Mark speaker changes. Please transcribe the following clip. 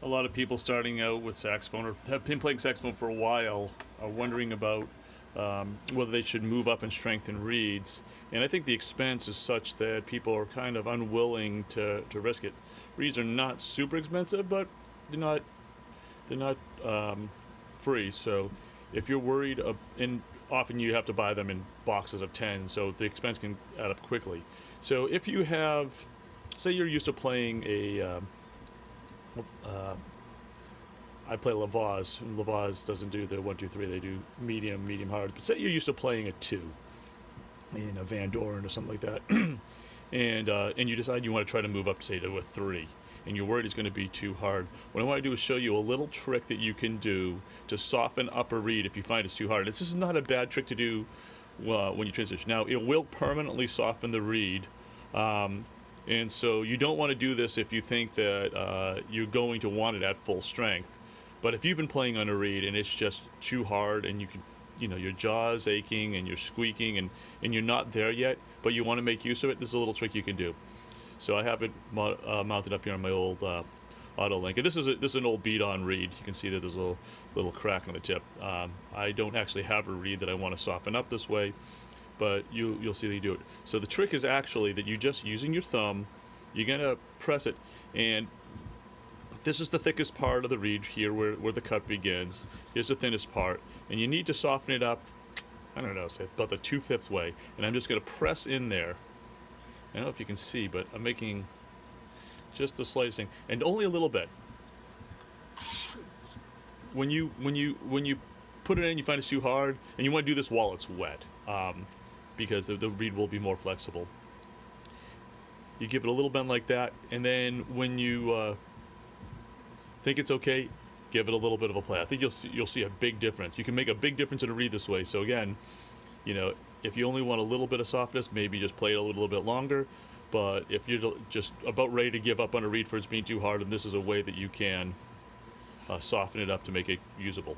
Speaker 1: A lot of people starting out with saxophone or have been playing saxophone for a while are wondering about whether they should move up in strength in reeds. And I think the expense is such that people are kind of unwilling to risk it. Reeds are not super expensive, but they're not they're not free. So if you're worried, and often you have to buy them in boxes of 10, so the expense can add up quickly. So if you have, say you're used to playing I play Lavaz, and Lavaz doesn't do the 1, 2, 3. They do medium, medium hard. But say you're used to playing a 2 in a Van Doren or something like that, and you decide you want to try to move up, say, to a 3, and you're worried it's going to be too hard. What I want to do is show you a little trick that you can do to soften up a reed if you find it's too hard. This is not a bad trick to do when you transition. Now, it will permanently soften the reed. And so you don't want to do this if you think that you're going to want it at full strength. But if you've been playing on a reed and it's just too hard and you can, your jaw's aching and you're squeaking and you're not there yet, but you want to make use of it, this is a little trick you can do. So I have it mounted up here on my old Auto-Link. And this is an old beat-on reed. You can see that there's a little crack on the tip. I don't actually have a reed that I want to soften up this way, but you'll see that you do it. So the trick is actually that you just using your thumb, you're gonna press it, and this is the thickest part of the reed here where the cut begins. Here's the thinnest part, and you need to soften it up, I don't know, say about the 2/5 way, and I'm just gonna press in there. I don't know if you can see, but I'm making just the slightest thing, and only a little bit. When you put it in, you find it's too hard, and you want to do this while it's wet. Because the reed will be more flexible. You give it a little bend like that, and then when you think it's okay, give it a little bit of a play. I think you'll see a big difference. You can make a big difference in a reed this way. So again, if you only want a little bit of softness, maybe just play it a little bit longer. But if you're just about ready to give up on a reed for it's being too hard, and this is a way that you can soften it up to make it usable.